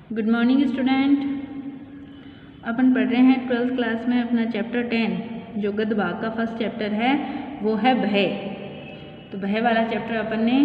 Good morning student. अपन पढ़ रहे हैं 12th क्लास में अपना चैप्टर 10 जो गद्य भाग का फर्स्ट चैप्टर है वो है भय। तो भय वाला चैप्टर अपन ने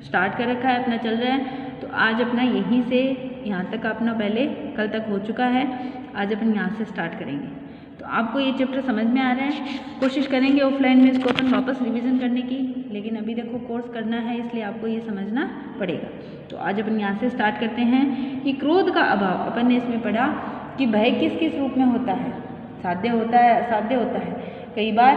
स्टार्ट कर रखा है, अपना चल रहा है। तो आज अपना यहीं से यहाँ तक अपना पहले कल तक हो चुका है, आज अपन यहाँ से स्टार्ट करेंगे। तो आपको ये चैप्टर समझ में आ रहा है? कोशिश करेंगे ऑफलाइन में इसको अपन वापस रिवीजन करने की, लेकिन अभी देखो कोर्स करना है इसलिए आपको ये समझना पड़ेगा। तो आज अपन यहाँ से स्टार्ट करते हैं कि क्रोध का अभाव। अपन ने इसमें पढ़ा कि भय किस किस रूप में होता है। साध्य होता है, असाध्य होता है। कई बार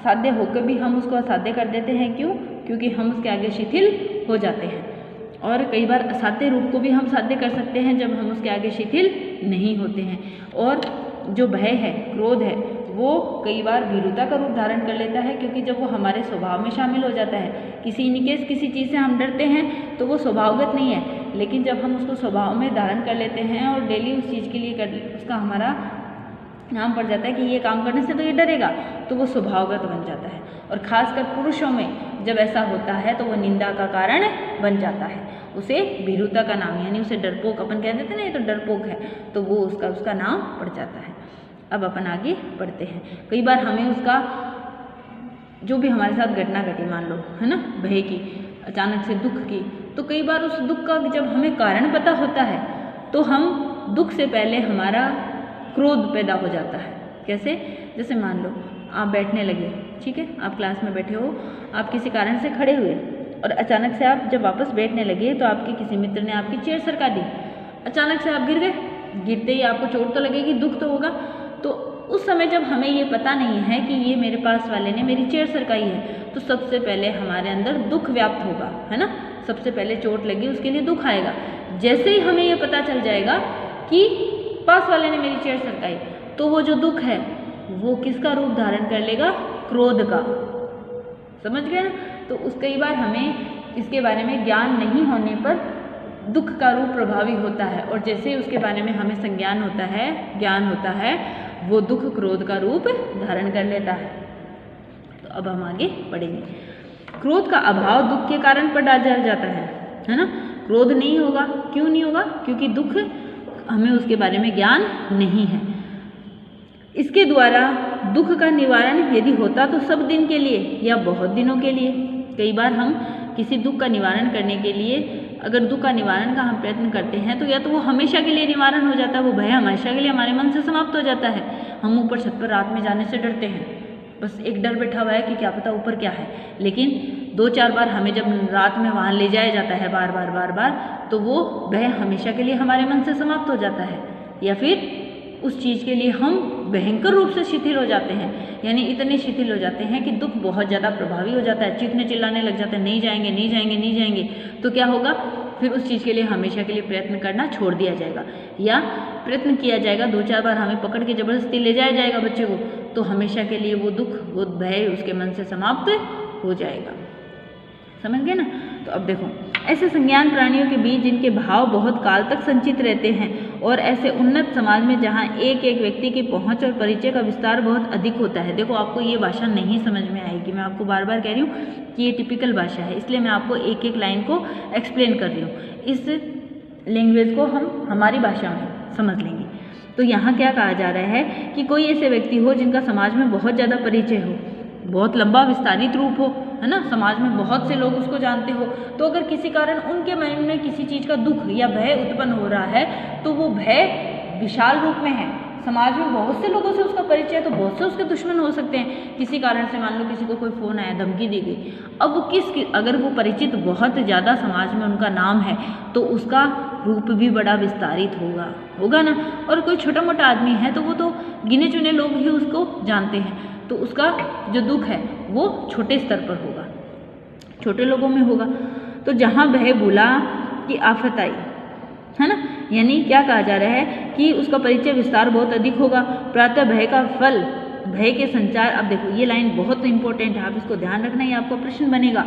साध्य होकर भी हम उसको असाध्य कर देते हैं। क्यों? क्योंकि हम उसके आगे शिथिल हो जाते हैं। और कई बार असाध्य रूप को भी हम साध्य कर सकते हैं जब हम उसके आगे शिथिल नहीं होते हैं। और जो भय है, क्रोध है, वो कई बार भीरुता का रूप धारण कर लेता है, क्योंकि जब वो हमारे स्वभाव में शामिल हो जाता है। किसी चीज़ से हम डरते हैं तो वो स्वभावगत नहीं है, लेकिन जब हम उसको स्वभाव में धारण कर लेते हैं और डेली उस चीज़ के लिए उसका हमारा नाम पड़ जाता है कि ये काम करने से तो ये डरेगा, तो वो स्वभावगत बन जाता है। और खासकर पुरुषों में जब ऐसा होता है तो वो निंदा का कारण बन जाता है। उसे भीरुता का नाम, यानी उसे डरपोक अपन कह देते हैं ना, ये तो डरपोक है, तो वो उसका नाम पड़ जाता है। अब अपन आगे बढ़ते हैं। कई बार हमें उसका जो भी हमारे साथ घटना घटी, मान लो है ना, भय की, अचानक से दुख की, तो कई बार उस दुख का जब हमें कारण पता होता है तो हम दुख से पहले हमारा क्रोध पैदा हो जाता है। कैसे? जैसे मान लो आप बैठने लगे, ठीक है, आप क्लास में बैठे हो, आप किसी कारण से खड़े हुए और अचानक से आप जब वापस बैठने लगे तो आपके किसी मित्र ने आपकी चेयर सरका दी। अचानक से आप गिर गए। गिरते ही आपको चोट तो लगेगी, दुख तो होगा। तो उस समय जब हमें ये पता नहीं है कि ये मेरे पास वाले ने मेरी चेयर सरकाई है, तो सबसे पहले हमारे अंदर दुख व्याप्त होगा, है ना। सबसे पहले चोट लगी, उसके लिए दुख आएगा। जैसे ही हमें ये पता चल जाएगा कि पास वाले ने मेरी चेयर सरकाई, तो वो जो दुख है वो किसका रूप धारण कर लेगा? क्रोध का। समझ गए ना? तो कई बार हमें इसके बारे में ज्ञान नहीं होने पर दुख का रूप प्रभावी होता है, और जैसे ही उसके बारे में हमें संज्ञान होता है, ज्ञान होता है, वो दुख क्रोध का रूप धारण कर लेता है। तो अब हम आगे बढ़ेंगे। क्रोध का अभाव दुख के कारण पर डाल जाता है ना। क्रोध नहीं होगा। क्यों नहीं होगा? क्योंकि दुख हमें उसके बारे में ज्ञान नहीं है। इसके द्वारा दुख का निवारण यदि होता तो सब दिन के लिए या बहुत दिनों के लिए। कई बार हम किसी दुख का निवारण करने के लिए, अगर दुख का निवारण का हम प्रयत्न करते हैं तो या तो वो हमेशा के लिए निवारण हो जाता है, वो भय हमेशा के लिए हमारे मन से समाप्त हो जाता है। हम ऊपर छत पर रात में जाने से डरते हैं, बस एक डर बैठा हुआ है कि क्या पता ऊपर क्या है। लेकिन 2-4 बार हमें जब रात में वहाँ ले जाया जाता है बार बार, तो वो भय हमेशा के लिए हमारे मन से समाप्त हो जाता है। या फिर उस चीज़ के लिए हम भयंकर रूप से शिथिल हो जाते हैं, यानी इतने शिथिल हो जाते हैं कि दुख बहुत ज़्यादा प्रभावी हो जाता है। चीखने चिल्लाने लग जाते हैं, नहीं जाएंगे नहीं जाएंगे नहीं जाएंगे। तो क्या होगा? फिर उस चीज़ के लिए हमेशा के लिए प्रयत्न करना छोड़ दिया जाएगा, या प्रयत्न किया जाएगा, 2-4 बार हमें पकड़ के ज़बरदस्ती ले जाया जाएगा बच्चे को, तो हमेशा के लिए वो दुख, वो भय उसके मन से समाप्त हो जाएगा। समझ गए ना? तो अब देखो, ऐसे संज्ञान प्राणियों के बीच जिनके भाव बहुत काल तक संचित रहते हैं, और ऐसे उन्नत समाज में जहाँ एक एक व्यक्ति की पहुँच और परिचय का विस्तार बहुत अधिक होता है। देखो, आपको ये भाषा नहीं समझ में आएगी, मैं आपको बार बार कह रही हूँ कि ये टिपिकल भाषा है, इसलिए मैं आपको एक एक लाइन को एक्सप्लेन कर रही हूँ। इस लैंग्वेज को हम हमारी भाषा में समझ लेंगे। तो यहाँ क्या कहा जा रहा है कि कोई ऐसे व्यक्ति हो जिनका समाज में बहुत ज़्यादा परिचय हो, बहुत लंबा विस्तारित रूप हो, है ना, समाज में बहुत से लोग उसको जानते हो। तो अगर किसी कारण उनके मन में किसी चीज़ का दुख या भय उत्पन्न हो रहा है, तो वो भय विशाल रूप में है। समाज में बहुत से लोगों से उसका परिचय है, तो बहुत से उसके दुश्मन हो सकते हैं। किसी कारण से मान लो किसी को कोई फ़ोन आया, धमकी दी गई, अब वो अगर वो परिचित बहुत ज़्यादा समाज में उनका नाम है, तो उसका रूप भी बड़ा विस्तारित होगा ना। और कोई छोटा मोटा आदमी है तो वो तो गिने चुने लोग ही उसको जानते हैं, तो उसका जो दुख है वो छोटे स्तर पर होगा, छोटे लोगों में होगा। तो जहाँ भय भूला कि आफत आई, है ना, यानी क्या कहा जा रहा है कि उसका परिचय विस्तार बहुत अधिक होगा। प्रातः भय का फल भय के संचार। अब देखो, ये लाइन बहुत इंपॉर्टेंट है, आप इसको ध्यान रखना, ये आपको प्रश्न बनेगा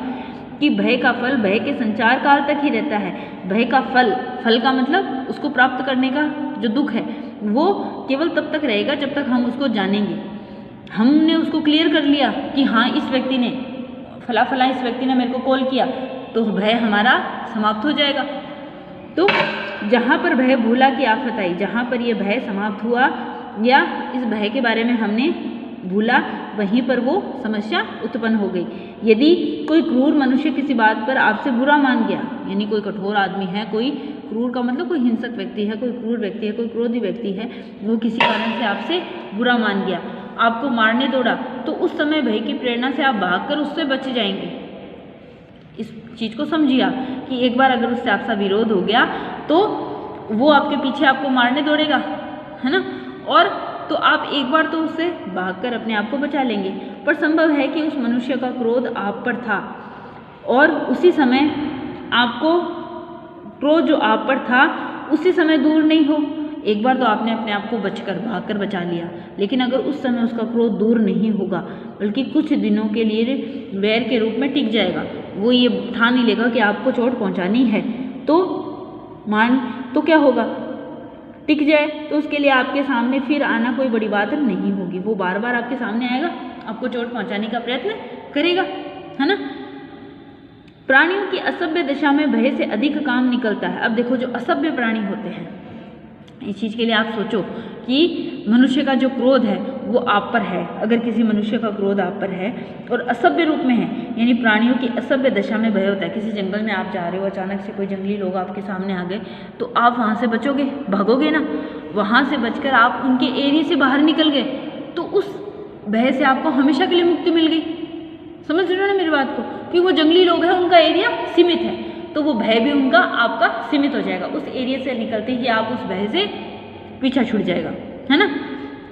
कि भय का फल भय के संचार काल तक ही रहता है। भय का फल का मतलब उसको प्राप्त करने का जो दुख है वो केवल तब तक रहेगा जब तक हम उसको जानेंगे। हमने उसको क्लियर कर लिया कि हाँ, इस व्यक्ति ने इस व्यक्ति ने मेरे को कॉल किया, तो भय हमारा समाप्त हो जाएगा। तो जहाँ पर भय भूला की आफत आई, जहाँ पर ये भय समाप्त हुआ या इस भय के बारे में हमने भूला, वहीं पर वो समस्या उत्पन्न हो गई। यदि कोई क्रूर मनुष्य किसी बात पर आपसे बुरा मान गया, यानी कोई कठोर आदमी है, कोई क्रूर का मतलब कोई हिंसक व्यक्ति है, कोई क्रूर व्यक्ति है, कोई क्रोधी व्यक्ति है, वो किसी कारण से आपसे बुरा मान गया, आपको मारने दौड़ा, तो उस समय भय की प्रेरणा से आप भागकर उससे बच जाएंगे। इस चीज़ को समझिए आप कि एक बार अगर उससे आपका विरोध हो गया तो वो आपके पीछे आपको मारने दौड़ेगा, है ना, और तो आप एक बार तो उससे भागकर अपने आप को बचा लेंगे। पर संभव है कि उस मनुष्य का क्रोध आप पर था और उसी समय आपको क्रोध जो आप पर था उसी समय दूर नहीं हो। एक बार तो आपने अपने आप को भागकर बचा लिया, लेकिन अगर उस समय उसका क्रोध दूर नहीं होगा बल्कि कुछ दिनों के लिए वैर के रूप में टिक जाएगा, वो ये ठान नहीं लेगा कि आपको चोट पहुंचानी है, तो क्या होगा, टिक जाए तो उसके लिए आपके सामने फिर आना कोई बड़ी बात नहीं होगी। वो बार बार आपके सामने आएगा, आपको चोट पहुंचाने का प्रयत्न करेगा, है ना। प्राणियों की असभ्य दशा में भय से अधिक काम निकलता है। अब देखो, जो असभ्य प्राणी होते हैं, इस चीज़ के लिए आप सोचो कि मनुष्य का जो क्रोध है वो आप पर है, अगर किसी मनुष्य का क्रोध आप पर है और असभ्य रूप में है, यानी प्राणियों की असभ्य दशा में भय होता है। किसी जंगल में आप जा रहे हो, अचानक से कोई जंगली लोग आपके सामने आ गए, तो आप वहाँ से बचोगे, भागोगे ना। वहाँ से बचकर आप उनके एरिया से बाहर निकल गए तो उस भय से आपको हमेशा के लिए मुक्ति मिल गई। समझ रहे हो ना मेरी बात को, कि वो जंगली लोग हैं, उनका एरिया सीमित है, तो वो भय भी उनका आपका सीमित हो जाएगा। उस एरिया से निकलते ही आप उस भय से पीछा छूट जाएगा, है ना।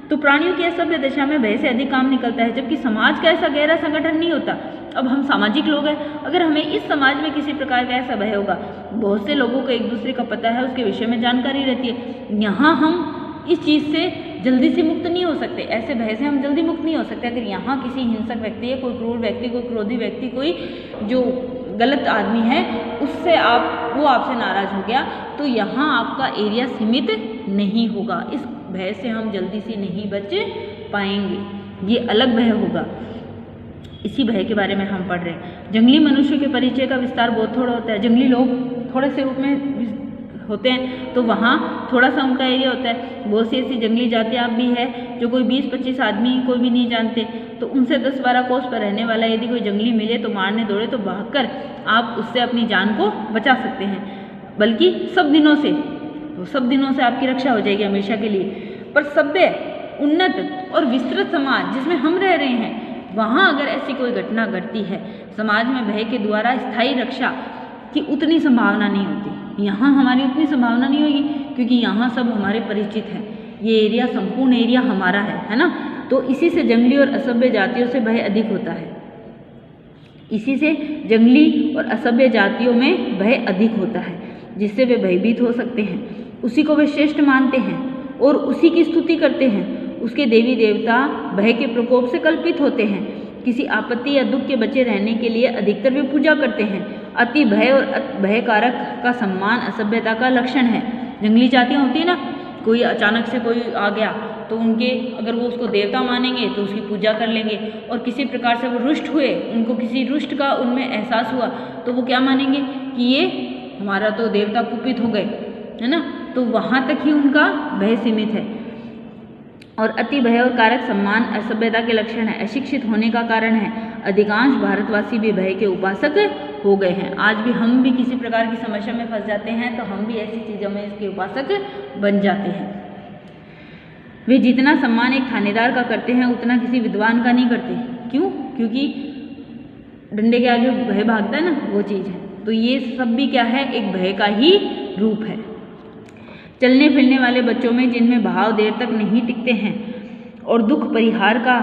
तो प्राणियों की असभ्य दशा में भय से अधिक काम निकलता है, जबकि समाज का ऐसा गहरा संगठन नहीं होता। अब हम सामाजिक लोग हैं, अगर हमें इस समाज में किसी प्रकार का ऐसा भय होगा, बहुत से लोगों को एक दूसरे का पता है, उसके विषय में जानकारी रहती है, यहाँ हम इस चीज़ से जल्दी से मुक्त नहीं हो सकते, ऐसे भय से हम जल्दी मुक्त नहीं हो सकते। अगर यहाँ किसी हिंसक व्यक्ति है, कोई क्रूर व्यक्ति, कोई क्रोधी व्यक्ति, कोई जो गलत आदमी है, उससे वो आपसे नाराज हो गया, तो यहाँ आपका एरिया सीमित नहीं होगा। इस भय से हम जल्दी से नहीं बच पाएंगे, ये अलग भय होगा। इसी भय के बारे में हम पढ़ रहे हैं। जंगली मनुष्य के परिचय का विस्तार बहुत थोड़ा होता है। जंगली लोग थोड़े से रूप में होते हैं, तो वहाँ थोड़ा सा उनका एरिया होता है। बहुत सी ऐसी जंगली जातियाँ भी है जो कोई 20-25 आदमी को भी नहीं जानते, तो उनसे 10-12 कोस पर रहने वाला यदि कोई जंगली मिले तो मारने दौड़े तो भागकर आप उससे अपनी जान को बचा सकते हैं, बल्कि सब दिनों से आपकी रक्षा हो जाएगी हमेशा के लिए। पर सभ्य, उन्नत और विस्तृत समाज जिसमें हम रह रहे हैं, वहाँ अगर ऐसी कोई घटना घटती है, समाज में भय के द्वारा स्थायी रक्षा की उतनी संभावना नहीं होती। यहाँ हमारी उतनी संभावना नहीं होगी, क्योंकि यहाँ सब हमारे परिचित हैं, ये एरिया संपूर्ण एरिया हमारा है ना। तो इसी से जंगली और असभ्य जातियों से भय अधिक होता है, इसी से जंगली और असभ्य जातियों में भय अधिक होता है, जिससे वे भयभीत हो सकते हैं। उसी को वे श्रेष्ठ मानते हैं और उसी की स्तुति करते हैं। उसके देवी देवता भय के प्रकोप से कल्पित होते हैं। किसी आपत्ति या दुख के बचे रहने के लिए अधिकतर वे पूजा करते हैं। अति भय और भय कारक का सम्मान असभ्यता का लक्षण है। जंगली जातियाँ होती है ना, कोई अचानक से कोई आ गया तो उनके अगर वो उसको देवता मानेंगे तो उसकी पूजा कर लेंगे, और किसी प्रकार से वो रुष्ट हुए, उनको किसी रुष्ट का उनमें एहसास हुआ तो वो क्या मानेंगे कि ये हमारा तो देवता कुपित हो गए, है ना। तो वहाँ तक ही उनका भय सीमित है। और अति भय और कारक सम्मान असभ्यता के लक्षण है, अशिक्षित होने का कारण है। अधिकांश भारतवासी भी भय के उपासक हो गए हैं। आज भी हम भी किसी प्रकार की समस्या में फंस जाते हैं तो हम भी ऐसी चीज़ों में इसके उपासक बन जाते हैं। वे जितना सम्मान एक थानेदार का करते हैं उतना किसी विद्वान का नहीं करते। क्यों? क्योंकि डंडे के आगे भय भागता है ना, वो चीज़ है। तो ये सब भी क्या है, एक भय का ही रूप है। चलने फिरने वाले बच्चों में जिनमें भाव देर तक नहीं टिकते हैं और दुख परिहार का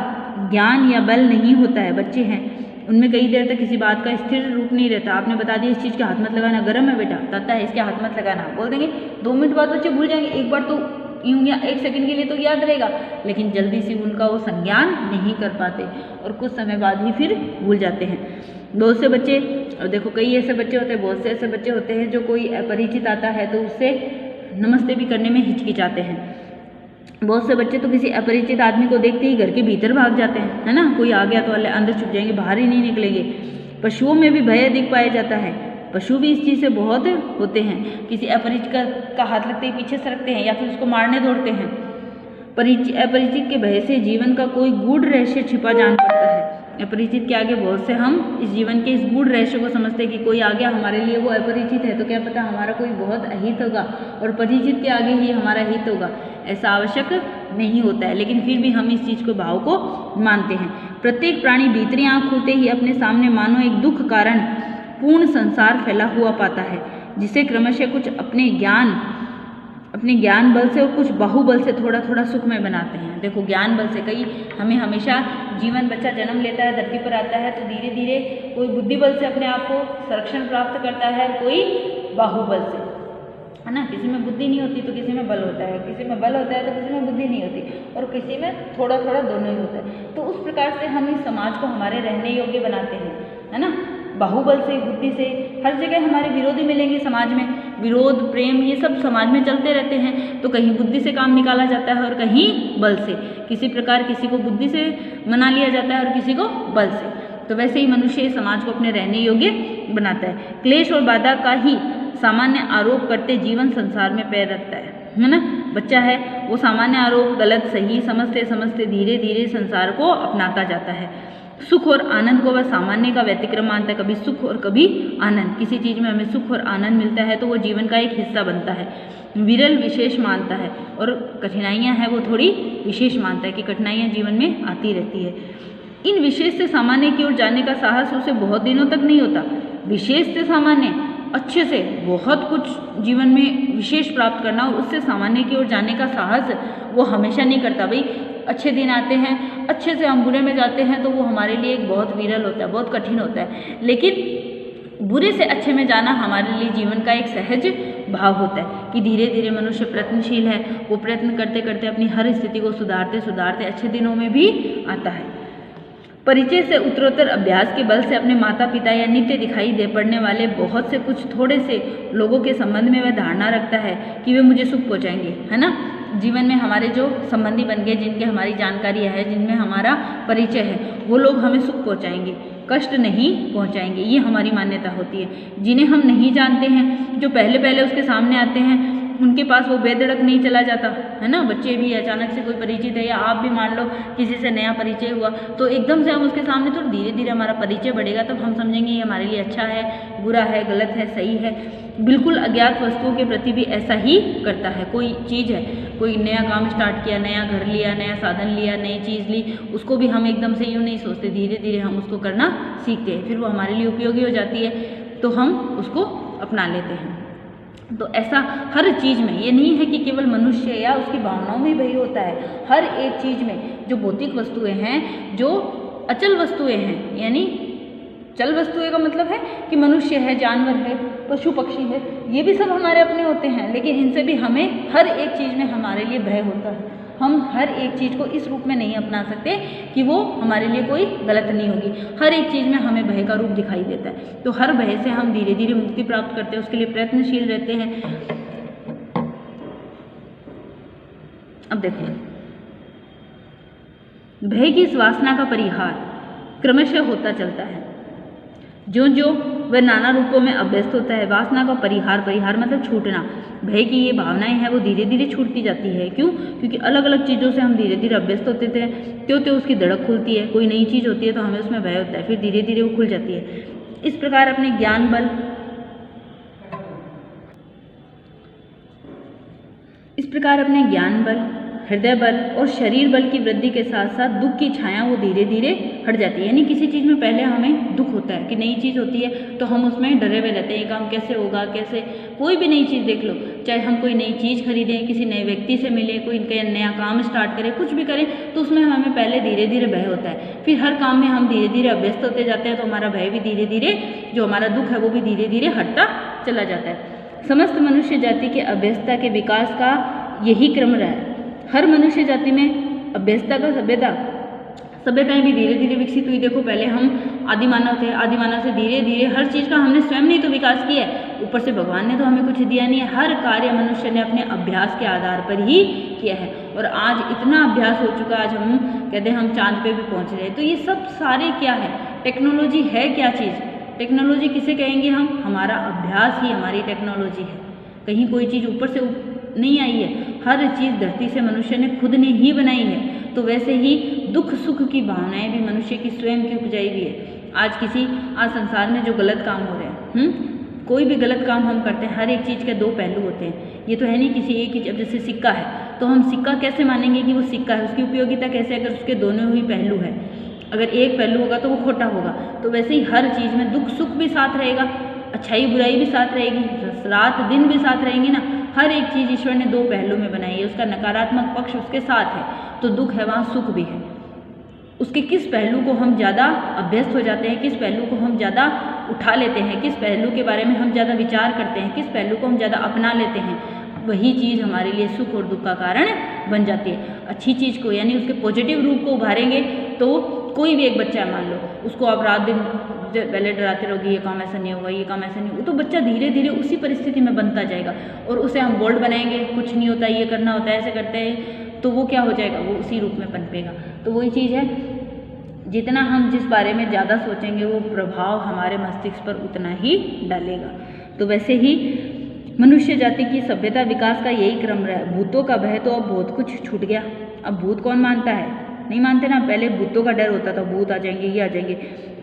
ज्ञान या बल नहीं होता है, बच्चे हैं, उनमें कई देर तक किसी बात का स्थिर रूप नहीं रहता। आपने बता दिया इस चीज़ के हाथ मत लगाना, गर्म है बेटा, तता है, इसके हाथ मत लगाना, बोल देंगे, 2 मिनट बाद बच्चे भूल जाएंगे। एक बार तो यूँ या 1 सेकंड के लिए तो याद रहेगा, लेकिन जल्दी से उनका वो संज्ञान नहीं कर पाते और कुछ समय बाद ही फिर भूल जाते हैं। बहुत से बच्चे, और देखो कई ऐसे बच्चे होते हैं, बहुत से ऐसे बच्चे होते हैं जो कोई अपरिचित आता है तो उससे नमस्ते भी करने में हिचकिचाते हैं। बहुत से बच्चे तो किसी अपरिचित आदमी को देखते ही घर के भीतर भाग जाते हैं, है ना। कोई आ गया तो अंदर छुप जाएंगे, बाहर ही नहीं निकलेंगे। पशुओं में भी भय अधिक पाया जाता है। पशु भी इस चीज़ से बहुत होते हैं, किसी अपरिचित का हाथ लगते ही पीछे सरकते हैं या फिर उसको मारने दौड़ते हैं। अपरिचित के भय से जीवन का कोई गूढ़ रहस्य छिपा जान पड़ता है। अपरिचित के आगे बहुत से हम इस जीवन के इस गूढ़ रहस्य को समझते हैं कि कोई आ गया हमारे लिए, वो अपरिचित है तो क्या पता हमारा कोई बहुत अहित होगा और परिचित के आगे ही हमारा हित होगा, ऐसा आवश्यक नहीं होता है, लेकिन फिर भी हम इस चीज़ को भाव को मानते हैं। प्रत्येक प्राणी भीतरी आँख खुलते ही अपने सामने मानो एक दुख कारण पूर्ण संसार फैला हुआ पाता है, जिसे क्रमशः कुछ अपने ज्ञान बल से और कुछ बाहुबल से थोड़ा थोड़ा सुखमय बनाते हैं। देखो, ज्ञान बल से कई हमें हमेशा जीवन, बच्चा जन्म लेता है, धरती पर आता है तो धीरे धीरे कोई बुद्धि बल से अपने आप को संरक्षण प्राप्त करता है, कोई बाहुबल से, है ना। किसी में बुद्धि नहीं होती तो किसी में बल होता है, किसी में बल होता है तो किसी में बुद्धि नहीं होती, और किसी में थोड़ा थोड़ा दोनों ही होता है। तो उस प्रकार से हम इस समाज को हमारे रहने योग्य बनाते हैं, है ना। बाहुबल से, बुद्धि से, हर जगह हमारे विरोधी मिलेंगे समाज में, विरोध, प्रेम, ये सब समाज में चलते रहते हैं। तो कहीं बुद्धि से काम निकाला जाता है और कहीं बल से, किसी प्रकार किसी को बुद्धि से मना लिया जाता है और किसी को बल से। तो वैसे ही मनुष्य समाज को अपने रहने योग्य बनाता है। क्लेश और बाधा का ही सामान्य आरोप करते जीवन संसार में पैर रखता है ना। बच्चा है वो सामान्य आरोप गलत सही समझते समझते धीरे धीरे संसार को अपनाता जाता है। सुख और आनंद को वह सामान्य का व्यतिक्रम मानता है, कभी सुख और कभी आनंद। किसी चीज़ में हमें सुख और आनंद मिलता है तो वो जीवन का एक हिस्सा बनता है। विरल विशेष मानता है और कठिनाइयाँ हैं वो थोड़ी विशेष मानता है कि कठिनाइयाँ जीवन में आती रहती है। इन विशेष से सामान्य की ओर जाने का साहस उसे बहुत दिनों तक नहीं होता। विशेष से सामान्य, अच्छे से बहुत कुछ जीवन में विशेष प्राप्त करना और उससे सामान्य की ओर जाने का साहस वो हमेशा नहीं करता। भाई अच्छे दिन आते हैं, अच्छे से हम बुरे में जाते हैं तो वो हमारे लिए एक बहुत विरल होता है, बहुत कठिन होता है। लेकिन बुरे से अच्छे में जाना हमारे लिए जीवन का एक सहज भाव होता है कि धीरे धीरे मनुष्य प्रयत्नशील है, वो प्रयत्न करते करते अपनी हर स्थिति को सुधारते सुधारते अच्छे दिनों में भी आता है। परिचय से उत्तरोत्तर अभ्यास के बल से अपने माता पिता या नित्य दिखाई दे पड़ने वाले बहुत से कुछ थोड़े से लोगों के संबंध में वह धारणा रखता है कि वे मुझे सुख पहुँचाएंगे, है ना। जीवन में हमारे जो संबंधी बन गए, जिनके हमारी जानकारी है, जिनमें हमारा परिचय है, वो लोग हमें सुख पहुँचाएंगे, कष्ट नहीं पहुँचाएंगे, ये हमारी मान्यता होती है। जिन्हें हम नहीं जानते हैं, जो पहले पहले उसके सामने आते हैं, उनके पास वो बेधड़क नहीं चला जाता, है ना। बच्चे भी अचानक से कोई परिचित है या आप भी मान लो किसी से नया परिचय हुआ तो एकदम से हम उसके सामने, तो धीरे धीरे हमारा परिचय बढ़ेगा, तब हम समझेंगे ये हमारे लिए अच्छा है, बुरा है, गलत है, सही है। बिल्कुल अज्ञात वस्तुओं के प्रति भी ऐसा ही करता है। कोई चीज़ है, कोई नया काम स्टार्ट किया, नया घर लिया, नया साधन लिया, नई चीज़ ली, उसको भी हम एकदम से यूँ नहीं सोचते, धीरे धीरे हम उसको करना सीखते हैं, फिर वो हमारे लिए उपयोगी हो जाती है तो हम उसको अपना लेते हैं। तो ऐसा हर चीज़ में, ये नहीं है कि केवल मनुष्य या उसकी भावनाओं में वही होता है, हर एक चीज़ में जो भौतिक वस्तुएं हैं, जो अचल वस्तुएं हैं, यानी चल वस्तुएं का मतलब है कि मनुष्य है, जानवर है, पशु पक्षी है, ये भी सब हमारे अपने होते हैं, लेकिन इनसे भी हमें हर एक चीज़ में हमारे लिए भय होता है। हम हर एक चीज़ को इस रूप में नहीं अपना सकते कि वो हमारे लिए कोई गलत नहीं होगी। हर एक चीज़ में हमें भय का रूप दिखाई देता है, तो हर भय से हम धीरे धीरे मुक्ति प्राप्त करते हैं, उसके लिए प्रयत्नशील रहते हैं। अब देखिए, भय की इस वासना का परिहार क्रमशः होता चलता है। जो जो वह नाना रूपों में अभ्यस्त होता है, वासना का परिहार मतलब छूटना। भय की ये भावनाएं हैं वो धीरे धीरे छूटती जाती है। क्यों? क्योंकि अलग अलग चीज़ों से हम धीरे धीरे अभ्यस्त होते थे, त्यों त्यों उसकी धड़क खुलती है। कोई नई चीज़ होती है तो हमें उसमें भय होता है, फिर धीरे धीरे वो खुल जाती है। इस प्रकार अपने ज्ञान बल, हृदय बल और शरीर बल की वृद्धि के साथ साथ दुख की छाया वो धीरे धीरे हट जाती है। यानी किसी चीज़ में पहले हमें दुख होता है कि नई चीज़ होती है तो हम उसमें डरे हुए रहते हैं, ये काम कैसे होगा, कैसे। कोई भी नई चीज़ देख लो, चाहे हम कोई नई चीज़ खरीदें, किसी नए व्यक्ति से मिले, कोई नया काम स्टार्ट करें, कुछ भी करें, तो उसमें हमें पहले धीरे धीरे भय होता है। फिर हर काम में हम धीरे धीरे अभ्यस्त होते जाते हैं तो हमारा भय भी धीरे धीरे, जो हमारा दुख है वो भी धीरे धीरे हटता चला जाता है। समस्त मनुष्य जाति के अभ्यस्तता के विकास का यही क्रम रहा है। हर मनुष्य जाति में अभ्यस्तता का सभ्यताएं भी धीरे धीरे विकसित हुई। देखो, पहले हम आदि मानव थे, आदि मानव से धीरे धीरे हर चीज़ का हमने स्वयं नहीं तो विकास किया है, ऊपर से भगवान ने तो हमें कुछ दिया नहीं है। हर कार्य मनुष्य ने अपने अभ्यास के आधार पर ही किया है और आज इतना अभ्यास हो चुका, आज हम कहते हैं हम चांद पे भी पहुँच रहे हैं। तो ये सब सारे क्या है, टेक्नोलॉजी है क्या चीज़, टेक्नोलॉजी किसे कहेंगे हम? हमारा अभ्यास ही हमारी टेक्नोलॉजी है। कहीं कोई चीज़ ऊपर से नहीं आई है, हर चीज़ धरती से मनुष्य ने खुद ने ही बनाई है। तो वैसे ही दुख सुख की भावनाएं भी मनुष्य की स्वयं की उपजाई हुई है। आज संसार में जो गलत काम हो रहे हैं, कोई भी गलत काम हम करते हैं, हर एक चीज़ के दो पहलू होते हैं। ये तो है नहीं किसी एक ही, अब जैसे सिक्का है तो हम सिक्का कैसे मानेंगे कि वो सिक्का है, उसकी उपयोगिता कैसे, अगर उसके दोनों ही पहलू है। अगर एक पहलू होगा तो वो खोटा होगा। तो वैसे ही हर चीज़ में दुख सुख भी साथ रहेगा, अच्छाई बुराई भी साथ रहेगी, रात दिन भी साथ रहेंगे ना। हर एक चीज़ ईश्वर ने दो पहलू में बनाई है, उसका नकारात्मक पक्ष उसके साथ है, तो दुख है वहाँ सुख भी है। उसके किस पहलू को हम ज़्यादा अभ्यस्त हो जाते हैं, किस पहलू को हम ज़्यादा उठा लेते हैं, किस पहलू के बारे में हम ज़्यादा विचार करते हैं, किस पहलू को हम ज़्यादा अपना लेते हैं, वही चीज़ हमारे लिए सुख और दुख का कारण बन जाती है। अच्छी चीज़ को यानी उसके पॉजिटिव रूप को उभारेंगे तो कोई भी एक बच्चा है, मान लो उसको आप रात दिन पहले डराते रहोगे ये काम ऐसा नहीं होगा, ये काम ऐसा नहीं होगा, तो बच्चा धीरे धीरे उसी परिस्थिति में बनता जाएगा। और उसे हम बोल्ड बनाएंगे, कुछ नहीं होता, ये करना होता है, ऐसे करते हैं, तो वो क्या हो जाएगा, वो उसी रूप में पनपेगा। तो वही चीज़ है, जितना हम जिस बारे में ज़्यादा सोचेंगे वो प्रभाव हमारे मस्तिष्क पर उतना ही डालेगा। तो वैसे ही मनुष्य जाति की सभ्यता विकास का यही क्रम रहा है। भूतों का भय तो अब बहुत कुछ छूट गया। अब भूत कौन मानता है? नहीं मानते ना। पहले भूतों का डर होता था, भूत आ जाएंगे, ये आ जाएंगे।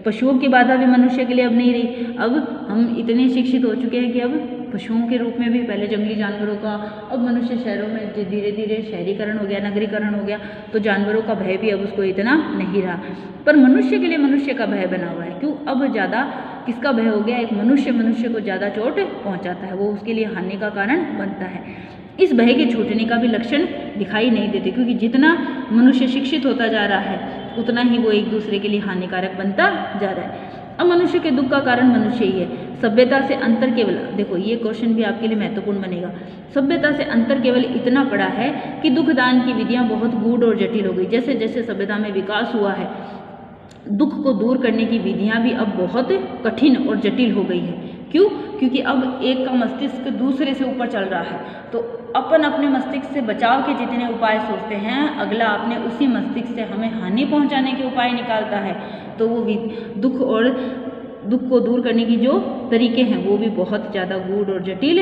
पशुओं की बाधा भी मनुष्य के लिए अब नहीं रही। अब हम इतने शिक्षित हो चुके हैं कि अब पशुओं के रूप में भी, पहले जंगली जानवरों का, अब मनुष्य शहरों में धीरे धीरे शहरीकरण हो गया, नगरीकरण हो गया, तो जानवरों का भय भी अब उसको इतना नहीं रहा। पर मनुष्य के लिए मनुष्य का भय बना हुआ है। क्यों? अब ज़्यादा किसका भय हो गया? एक मनुष्य को ज़्यादा चोट पहुँचाता है, वो उसके लिए हानि का कारण बनता है। इस भय के छूटने का भी लक्षण दिखाई नहीं देते, क्योंकि जितना मनुष्य शिक्षित होता जा रहा है उतना ही वो एक दूसरे के लिए हानिकारक बनता जा रहा है। अब मनुष्य के दुख का कारण मनुष्य ही है। सभ्यता से अंतर केवल, देखो ये क्वेश्चन भी आपके लिए महत्वपूर्ण बनेगा, सभ्यता से अंतर केवल इतना बड़ा है कि दुखदान की विधियां बहुत गूढ़ और जटिल हो गई। जैसे जैसे सभ्यता में विकास हुआ है, दुख को दूर करने की विधियां भी अब बहुत कठिन और जटिल हो गई है। क्यों? क्योंकि अब एक का मस्तिष्क दूसरे से ऊपर चल रहा है, तो अपन अपने मस्तिष्क से बचाव के जितने उपाय सोचते हैं, अगला अपने उसी मस्तिष्क से हमें हानि पहुंचाने के उपाय निकालता है। तो वो दुख को दूर करने की जो तरीके हैं वो भी बहुत ज़्यादा गूढ़ और जटिल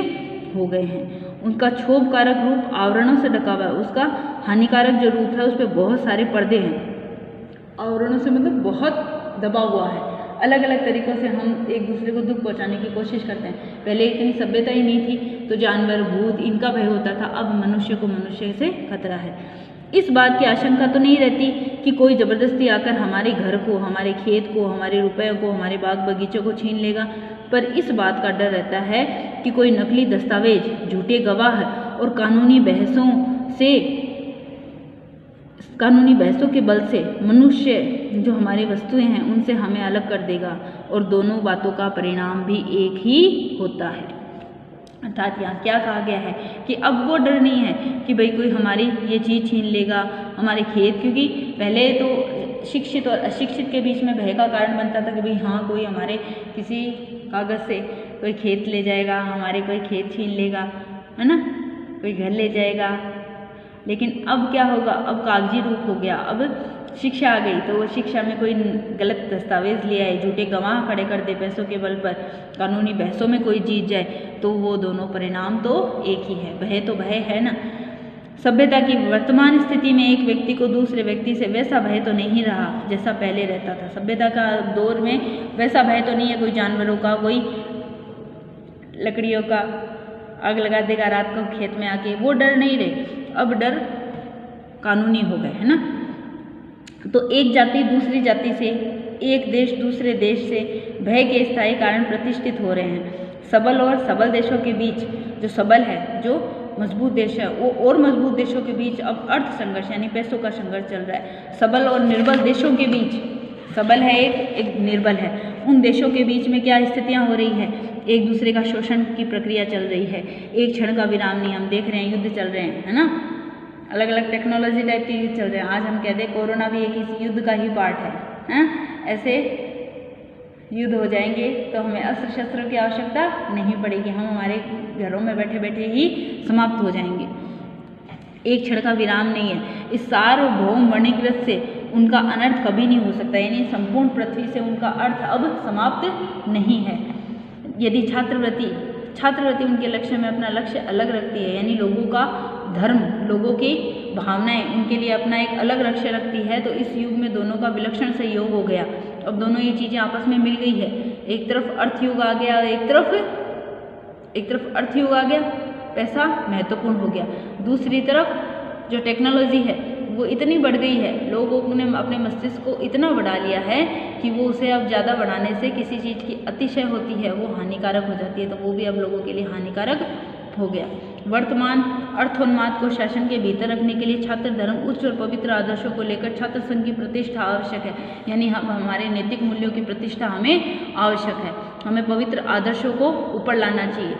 हो गए हैं। उनका क्षोभकारक रूप आवरणों से ढका हुआ है, उसका हानिकारक जो रूप है उस पर बहुत सारे पर्दे हैं। आवरणों से मतलब बहुत दबा हुआ है, अलग अलग तरीक़ों से हम एक दूसरे को दुख पहुंचाने की कोशिश करते हैं। पहले इतनी सभ्यता ही नहीं थी, तो जानवर भूत इनका भय होता था। अब मनुष्य को मनुष्य से खतरा है। इस बात की आशंका तो नहीं रहती कि कोई ज़बरदस्ती आकर हमारे घर को, हमारे खेत को, हमारे रुपयों को, हमारे बाग बगीचों को छीन लेगा, पर इस बात का डर रहता है कि कोई नकली दस्तावेज, झूठे गवाह और कानूनी बहसों के बल से मनुष्य जो हमारी वस्तुएं हैं उनसे हमें अलग कर देगा, और दोनों बातों का परिणाम भी एक ही होता है। अर्थात यहाँ क्या कहा गया है कि अब वो डर नहीं है कि भाई कोई हमारी ये चीज़ छीन लेगा, हमारे खेत, क्योंकि पहले तो शिक्षित और अशिक्षित के बीच में भय का कारण बनता था कि भाई हाँ कोई हमारे किसी कागज़ से कोई खेत ले जाएगा, हमारे कोई खेत छीन लेगा, है ना, कोई घर ले जाएगा। लेकिन अब क्या होगा? अब कागजी रूप हो गया, अब शिक्षा आ गई, तो वो शिक्षा में कोई गलत दस्तावेज ले आए, झूठे गवाह खड़े कर दे पैसों के बल पर, कानूनी बहसों में कोई जीत जाए, तो वो दोनों परिणाम तो एक ही है। भय तो भय है ना। सभ्यता की वर्तमान स्थिति में एक व्यक्ति को दूसरे व्यक्ति से वैसा भय तो नहीं रहा जैसा पहले रहता था। सभ्यता का दौर में वैसा भय तो नहीं है, कोई जानवरों का, कोई लकड़ियों का आग लगा देगा रात को खेत में आके, वो डर नहीं रहे। अब डर कानूनी हो गए, है ना। तो एक जाति दूसरी जाति से, एक देश दूसरे देश से भय के स्थायी कारण प्रतिष्ठित हो रहे हैं। सबल और सबल देशों के बीच, जो सबल है, जो मजबूत देश है, वो और मजबूत देशों के बीच अब अर्थ संघर्ष यानी पैसों का संघर्ष चल रहा है। सबल और निर्बल देशों के बीच, सबल है एक निर्बल है, उन देशों के बीच में क्या स्थितियां हो रही है? एक दूसरे का शोषण की प्रक्रिया चल रही है। एक क्षण का विराम नहीं, हम देख रहे हैं युद्ध चल रहे हैं, है ना, अलग अलग टेक्नोलॉजी टाइप के युद्ध चल रहे हैं। आज हम कहते हैं कोरोना भी एक इस युद्ध का ही पार्ट है। ऐसे युद्ध हो जाएंगे तो हमें अस्त्र शस्त्रों की आवश्यकता नहीं पड़ेगी, हम हमारे घरों में बैठे बैठे ही समाप्त हो जाएंगे। एक क्षण का विराम नहीं है। इस सार्वभौम वर्णीकृत से उनका अनर्थ कभी नहीं हो सकता, यानी संपूर्ण पृथ्वी से उनका अर्थ अब समाप्त नहीं है। यदि छात्रवृत्ति उनके लक्ष्य में अपना लक्ष्य अलग रखती है, यानी लोगों का धर्म, लोगों की भावनाएं उनके लिए अपना एक अलग लक्ष्य रखती है, तो इस युग में दोनों का विलक्षण सहयोग हो गया। अब दोनों ये चीज़ें आपस में मिल गई है, एक तरफ अर्थयुग आ गया, एक तरफ अर्थयुग आ गया, पैसा महत्वपूर्ण हो गया, दूसरी तरफ जो टेक्नोलॉजी है वो इतनी बढ़ गई है, लोगों ने अपने मस्तिष्क को इतना बढ़ा लिया है कि वो उसे अब ज़्यादा बढ़ाने से किसी चीज़ की अतिशय होती है वो हानिकारक हो जाती है, तो वो भी अब लोगों के लिए हानिकारक हो गया। वर्तमान अर्थोन्माद को शासन के भीतर रखने के लिए छात्र धर्म, उच्च और पवित्र आदर्शों को लेकर छात्र संघ की प्रतिष्ठा आवश्यक है, यानी हम हमारे नैतिक मूल्यों की प्रतिष्ठा हमें आवश्यक है। हमें पवित्र आदर्शों को ऊपर लाना चाहिए।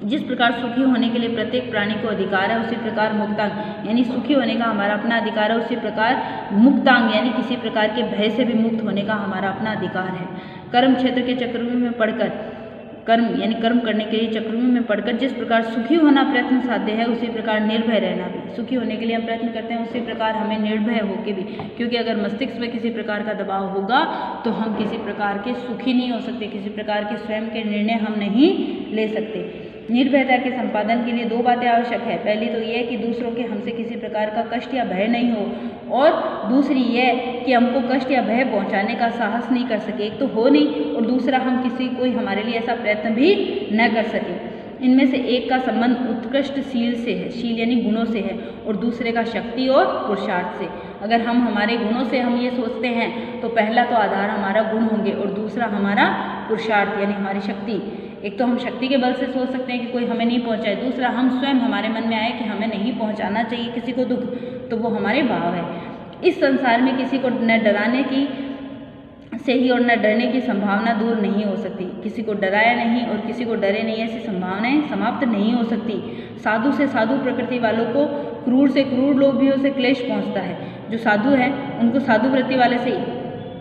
जिस प्रकार सुखी होने के लिए प्रत्येक प्राणी को अधिकार है, उसी प्रकार मुक्तांग यानी सुखी होने का हमारा अपना अधिकार है, उसी प्रकार मुक्तांग यानी किसी प्रकार के भय से भी मुक्त होने का हमारा अपना अधिकार है। कर्म क्षेत्र के चक्रव्यूह में पढ़कर, कर्म करने के लिए चक्रव्यूह में पढ़कर जिस प्रकार सुखी होना प्रयत्न साध्य है, उसी प्रकार निर्भय रहना भी। सुखी होने के लिए हम प्रयत्न करते हैं, उसी प्रकार हमें निर्भय होकर भी, क्योंकि अगर मस्तिष्क में किसी प्रकार का दबाव होगा तो हम किसी प्रकार के सुखी नहीं हो सकते, किसी प्रकार के स्वयं के निर्णय हम नहीं ले सकते। निर्भयता के संपादन के लिए दो बातें आवश्यक है। पहली तो यह कि दूसरों के हमसे किसी प्रकार का कष्ट या भय नहीं हो, और दूसरी यह कि हमको कष्ट या भय पहुंचाने का साहस नहीं कर सके। एक तो हो नहीं, और दूसरा हम किसी कोई हमारे लिए ऐसा प्रयत्न भी न कर सके। इनमें से एक का संबंध उत्कृष्ट शील से है, शील यानी गुणों से है, और दूसरे का शक्ति और पुरुषार्थ से। अगर हम हमारे गुणों से हम ये सोचते हैं तो पहला तो आधार हमारा गुण होंगे, और दूसरा हमारा पुरुषार्थ यानी हमारी शक्ति। एक तो हम शक्ति के बल से सोच सकते हैं कि कोई हमें नहीं पहुंचाए, दूसरा हम स्वयं हमारे मन में आए कि हमें नहीं पहुंचाना चाहिए किसी को दुख, तो वो हमारे भाव है। इस संसार में किसी को न डराने की से ही और न डरने की संभावना दूर नहीं हो सकती। किसी को डराया नहीं और किसी को डरे नहीं, ऐसी संभावनाएं समाप्त नहीं हो सकती। साधु से साधु प्रकृति वालों को क्रूर से क्रूर लोभियों से क्लेश पहुंचता है। जो साधु है उनको साधु वृत्ति वाले से ही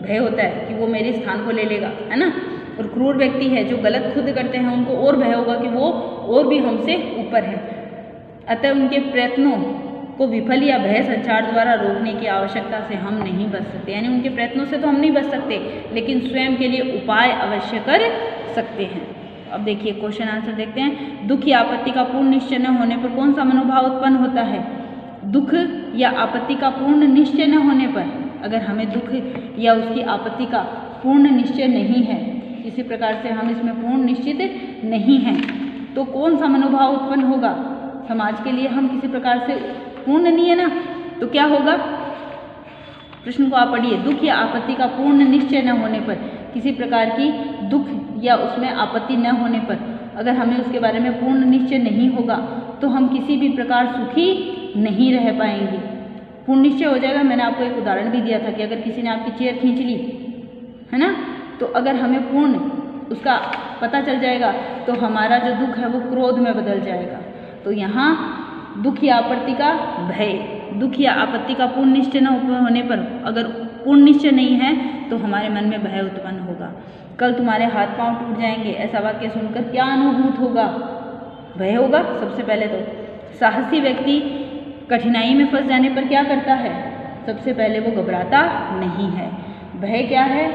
भय होता है कि वो मेरे स्थान को ले लेगा, है ना। और क्रूर व्यक्ति है जो गलत खुद करते हैं, उनको और भय होगा कि वो और भी हमसे ऊपर है। अतः उनके प्रयत्नों को विफल या भय संचार द्वारा रोकने की आवश्यकता से हम नहीं बच सकते, यानी उनके प्रयत्नों से तो हम नहीं बच सकते, लेकिन स्वयं के लिए उपाय अवश्य कर सकते हैं। अब देखिए क्वेश्चन आंसर देखते हैं। दुख या आपत्ति का पूर्ण निश्चय न होने पर कौन सा मनोभाव उत्पन्न होता है? दुख या आपत्ति का पूर्ण निश्चय न होने पर, अगर हमें दुख या उसकी आपत्ति का पूर्ण निश्चय नहीं है, किसी प्रकार से हम इसमें पूर्ण निश्चित नहीं हैं, तो कौन सा मनोभाव उत्पन्न होगा? समाज के लिए हम किसी प्रकार से पूर्ण नहीं है ना, तो क्या होगा? प्रश्न को आप पढ़िए। दुख या आपत्ति का पूर्ण निश्चय न होने पर, किसी प्रकार की दुख या उसमें आपत्ति न होने पर, अगर हमें उसके बारे में पूर्ण निश्चय नहीं होगा तो हम किसी भी प्रकार सुखी नहीं रह पाएंगे। पूर्ण निश्चय हो जाएगा, मैंने आपको एक उदाहरण भी दिया था कि अगर किसी ने आपकी चेयर खींच ली है ना, तो अगर हमें पूर्ण उसका पता चल जाएगा तो हमारा जो दुख है वो क्रोध में बदल जाएगा। तो यहाँ दुख या आपत्ति का भय, दुख या आपत्ति का पूर्ण निश्चय न होने पर, अगर पूर्ण निश्चय नहीं है तो हमारे मन में भय उत्पन्न होगा। कल तुम्हारे हाथ पांव टूट जाएंगे, ऐसा वाक्य सुनकर क्या अनुभूत होगा? भय होगा सबसे पहले तो। साहसी व्यक्ति कठिनाई में फंस जाने पर क्या करता है? सबसे पहले वो घबराता नहीं है। भय क्या है?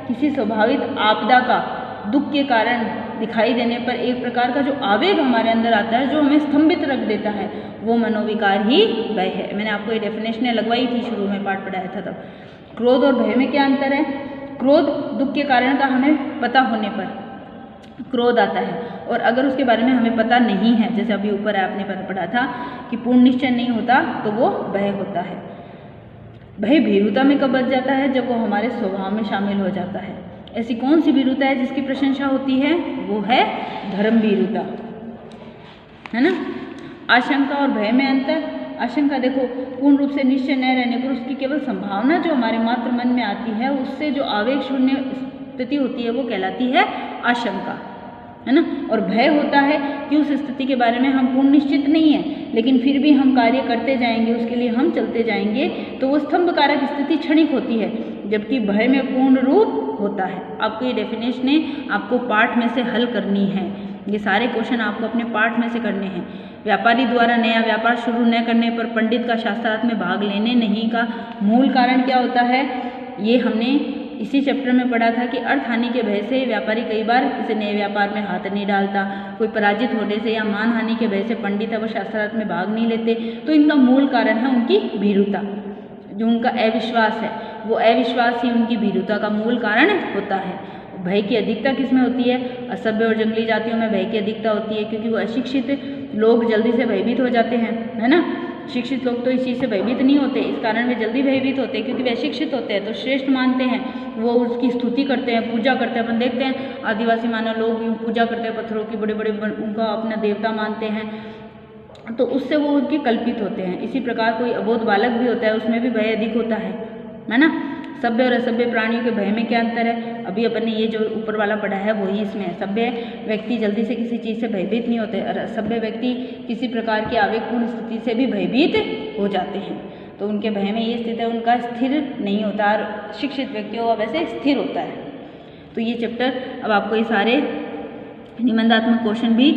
किसी स्वाभाविक आपदा का दुख के कारण दिखाई देने पर एक प्रकार का जो आवेग हमारे अंदर आता है, जो हमें स्तंभित रख देता है, वो मनोविकार ही भय है। मैंने आपको ये डेफिनेशन लगवाई थी, शुरू में पाठ पढ़ाया था तब। क्रोध और भय में क्या अंतर है? क्रोध दुख के कारण का हमें पता होने पर क्रोध आता है, और अगर उसके बारे में हमें पता नहीं है, जैसे अभी ऊपर आपने पढ़ा था कि पूर्ण निश्चय नहीं होता, तो वो भय होता है। भय भीरुता में कब बच जाता है? जब वो हमारे स्वभाव में शामिल हो जाता है। ऐसी कौन सी भीरुता है जिसकी प्रशंसा होती है? वो है धर्म भीरुता, है ना। आशंका और भय में अंतर। आशंका देखो, पूर्ण रूप से निश्चय न रहने पर उसकी केवल संभावना जो हमारे मात्र मन में आती है, उससे जो आवेग शून्य स्थिति होती है वो कहलाती है आशंका, है ना। और भय होता है कि उस स्थिति के बारे में हम पूर्ण निश्चित नहीं है, लेकिन फिर भी हम कार्य करते जाएंगे, उसके लिए हम चलते जाएंगे, तो वो स्तंभकारक स्थिति क्षणिक होती है, जबकि भय में पूर्ण रूप होता है। आपको ये डेफिनेशन आपको पाठ में से हल करनी है। ये सारे क्वेश्चन आपको अपने पाठ में से करने हैं। व्यापारी द्वारा नया व्यापार शुरू न करने पर पंडित का शास्त्रार्थ में भाग लेने नहीं का मूल कारण क्या होता है, ये हमने इसी चैप्टर में पढ़ा था कि अर्थ हानि के भय से व्यापारी कई बार किसी नए व्यापार में हाथ नहीं डालता, कोई पराजित होने से या मान हानि के भय से पंडित है वो शास्त्रार्थ में भाग नहीं लेते। तो इनका मूल कारण है उनकी भीरुता, जो उनका अविश्वास है, वो अविश्वास ही उनकी भीरुता का मूल कारण होता है। भय की अधिकता किसमें होती है, असभ्य और जंगली जातियों में भय की अधिकता होती है, क्योंकि वो अशिक्षित लोग जल्दी से भयभीत हो जाते हैं, है ना। शिक्षित लोग तो इस चीज़ से भयभीत नहीं होते, इस कारण वे जल्दी भयभीत होते हैं, क्योंकि वे अशिक्षित होते हैं तो श्रेष्ठ मानते हैं, वो उसकी स्तुति करते हैं, पूजा करते हैं। अपन देखते हैं आदिवासी मानव लोग यूँ पूजा करते हैं, पत्थरों की बड़े बड़े उनका अपना देवता मानते हैं, तो उससे वो उनके कल्पित होते हैं। इसी प्रकार कोई अबोध बालक भी होता है, उसमें भी भय अधिक होता है ना। सभ्य और असभ्य प्राणियों के भय में क्या अंतर है, अभी अपन ने ये जो ऊपर वाला पढ़ा है वही इसमें है। सभ्य व्यक्ति जल्दी से किसी चीज़ से भयभीत नहीं होते और असभ्य व्यक्ति किसी प्रकार की आवेगपूर्ण स्थिति से भी भयभीत हो जाते हैं। तो उनके भय में ये स्थिति है, उनका स्थिर नहीं होता, और शिक्षित व्यक्तियों का वैसे स्थिर होता है। तो ये चैप्टर अब आपको ये सारे निबंधात्मक क्वेश्चन भी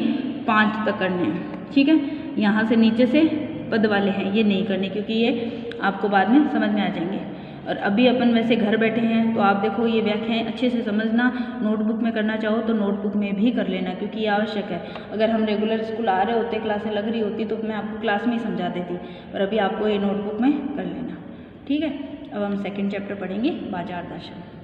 5 तक करने हैं, ठीक है। यहाँ से नीचे से पद वाले हैं, ये नहीं करने, क्योंकि ये आपको बाद में समझ में आ जाएंगे। और अभी अपन वैसे घर बैठे हैं तो आप देखो ये व्याख्याएं अच्छे से समझना, नोटबुक में करना चाहो तो नोटबुक में भी कर लेना, क्योंकि ये आवश्यक है। अगर हम रेगुलर स्कूल आ रहे होते, क्लासें लग रही होती, तो मैं आपको क्लास में ही समझा देती, पर अभी आपको ये नोटबुक में कर लेना, ठीक है। अब हम सेकेंड चैप्टर पढ़ेंगे, बाजार दर्शन।